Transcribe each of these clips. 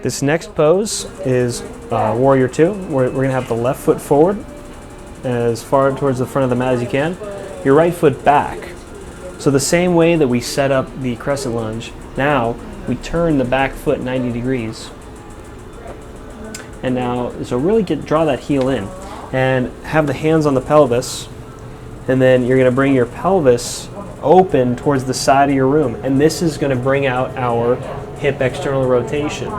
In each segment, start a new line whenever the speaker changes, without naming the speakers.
This next pose is Warrior 2. We're going to have the left foot forward as far towards the front of the mat as you can. Your right foot back. So the same way that we set up the crescent lunge, now we turn the back foot 90 degrees. And now, so really draw that heel in and have the hands on the pelvis, and then you're going to bring your pelvis open towards the side of your room, and this is going to bring out our hip external rotation.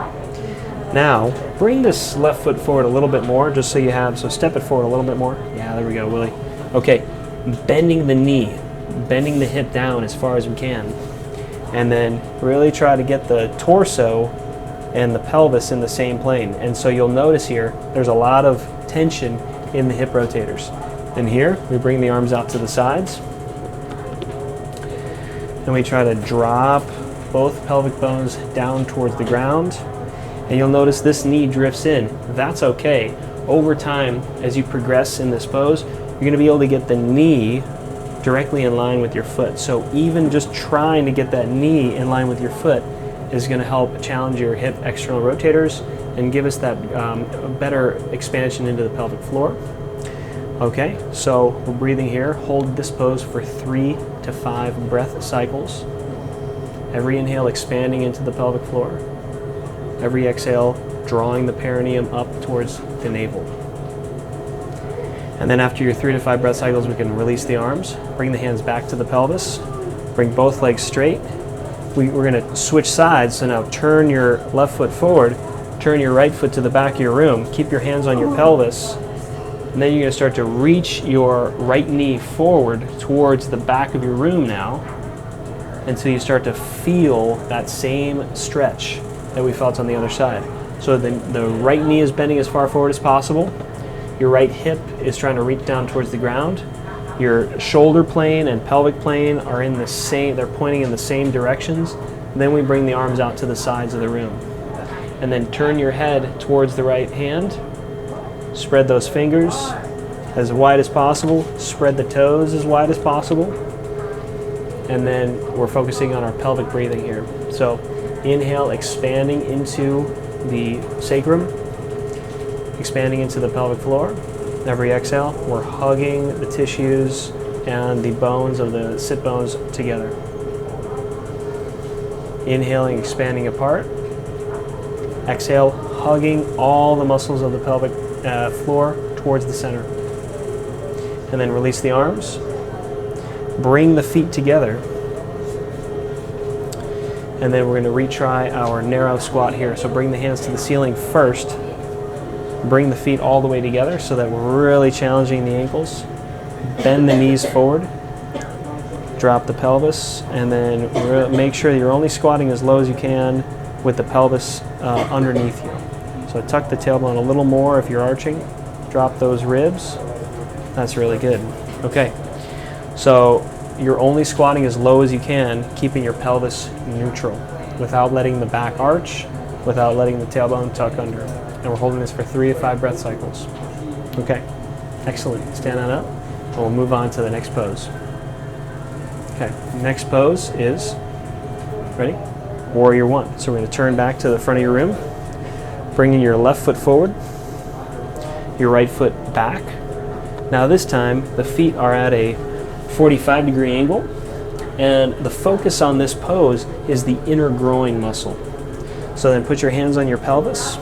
Now, bring this left foot forward a little bit more, just so you have, so step it forward a little bit more. Yeah, there we go, Willie. Okay, bending the knee, bending the hip down as far as we can. And then really try to get the torso and the pelvis in the same plane. And so you'll notice here, there's a lot of tension in the hip rotators. And here, we bring the arms out to the sides. And we try to drop both pelvic bones down towards the ground. And you'll notice this knee drifts in. That's okay. Over time, as you progress in this pose, you're going to be able to get the knee directly in line with your foot. So even just trying to get that knee in line with your foot is going to help challenge your hip external rotators and give us that better expansion into the pelvic floor. Okay, so we're breathing here. Hold this pose for 3 to 5 breath cycles. Every inhale expanding into the pelvic floor. Every exhale drawing the perineum up towards the navel. And then after your 3 to 5 breath cycles, we can release the arms, bring the hands back to the pelvis, bring both legs straight. We're going to switch sides, so now turn your left foot forward, turn your right foot to the back of your room, keep your hands on your pelvis, and then you're going to start to reach your right knee forward towards the back of your room now, until you start to feel that same stretch that we felt on the other side. So the right knee is bending as far forward as possible. Your right hip is trying to reach down towards the ground. Your shoulder plane and pelvic plane are in the same, they're pointing in the same directions. Then we bring the arms out to the sides of the room. And then turn your head towards the right hand. Spread those fingers as wide as possible. Spread the toes as wide as possible. And then we're focusing on our pelvic breathing here. So inhale, expanding into the sacrum, expanding into the pelvic floor. Every exhale, we're hugging the tissues and the bones of the sit bones together. Inhaling, expanding apart. Exhale, hugging all the muscles of the pelvic floor towards the center. And then release the arms. Bring the feet together. And then we're going to retry our narrow squat here. So bring the hands to the ceiling first. Bring the feet all the way together so that we're really challenging the ankles. Bend the knees forward. Drop the pelvis. And then make sure that you're only squatting as low as you can with the pelvis underneath you. So tuck the tailbone a little more if you're arching. Drop those ribs. That's really good. Okay. So you're only squatting as low as you can, keeping your pelvis neutral without letting the back arch, without letting the tailbone tuck under. And we're holding this for 3 to 5 breath cycles. Okay, excellent. Stand on up, and we'll move on to the next pose. Okay, next pose is, ready? Warrior 1. So we're going to turn back to the front of your room, bringing your left foot forward, your right foot back. Now this time, the feet are at a 45-degree angle, and the focus on this pose is the inner groin muscle. So then put your hands on your pelvis.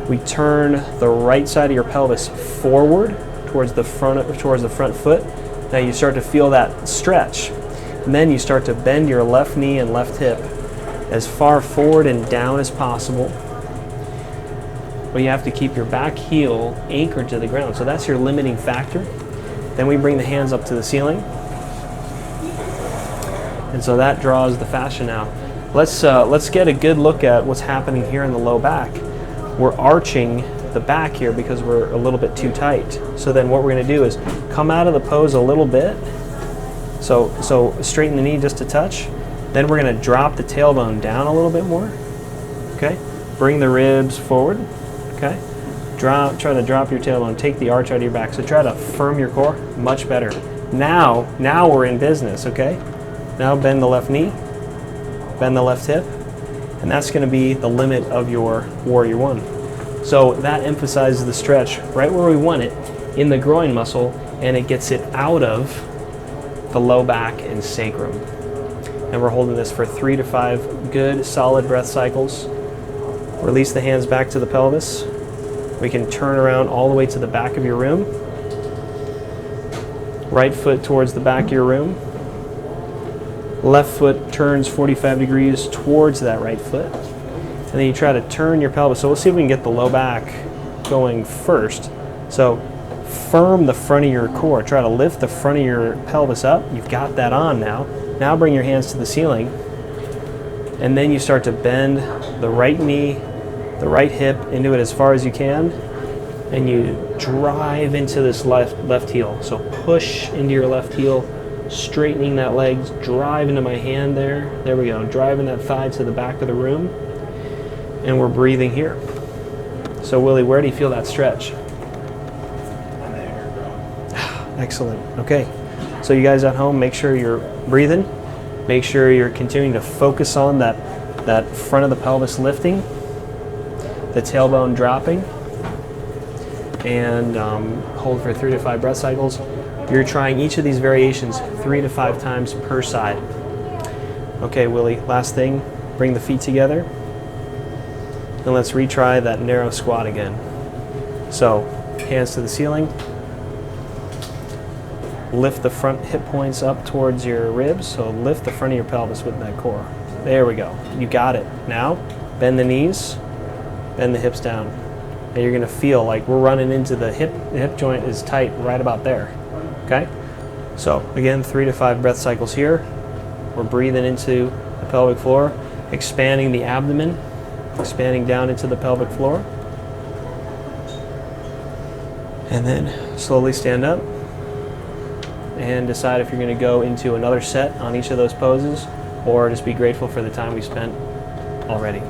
We turn the right side of your pelvis forward towards the front foot. Now you start to feel that stretch. And then you start to bend your left knee and left hip as far forward and down as possible. But you have to keep your back heel anchored to the ground. So that's your limiting factor. Then we bring the hands up to the ceiling. And so that draws the fascia now. Let's get a good look at what's happening here in the low back. We're arching the back here because we're a little bit too tight. So then what we're going to do is come out of the pose a little bit. So straighten the knee just a touch. Then we're going to drop the tailbone down a little bit more. Okay? Bring the ribs forward. Okay? Try to drop your tailbone. Take the arch out of your back. So try to firm your core. Much better. Now we're in business, okay? Now bend the left knee. Bend the left hip. And that's going to be the limit of your Warrior One. So that emphasizes the stretch right where we want it, in the groin muscle, and it gets it out of the low back and sacrum. And we're holding this for 3 to 5 good solid breath cycles. Release the hands back to the pelvis. We can turn around all the way to the back of your room. Right foot towards the back of your room. Left foot turns 45 degrees towards that right foot. And then you try to turn your pelvis. So we'll see if we can get the low back going first. So firm the front of your core. Try to lift the front of your pelvis up. You've got that on now. Now bring your hands to the ceiling. And then you start to bend the right knee, the right hip into it as far as you can. And you drive into this left heel. So push into your left heel, straightening that leg, drive into my hand there. There we go. Driving that thigh to the back of the room. And we're breathing here. So Willie, where do you feel that stretch? Excellent. Okay. So you guys at home, make sure you're breathing. Make sure you're continuing to focus on that front of the pelvis lifting, the tailbone dropping, and hold for 3 to 5 breath cycles. You're trying each of these variations 3 to 5 times per side. Okay, Willie, last thing, bring the feet together. And let's retry that narrow squat again. So, hands to the ceiling. Lift the front hip points up towards your ribs. So lift the front of your pelvis with that core. There we go. You got it. Now, bend the knees, bend the hips down. And you're gonna feel like we're running into the hip joint is tight right about there. Okay? So again, 3 to 5 breath cycles here. We're breathing into the pelvic floor, expanding the abdomen, expanding down into the pelvic floor. And then slowly stand up and decide if you're going to go into another set on each of those poses or just be grateful for the time we spent already.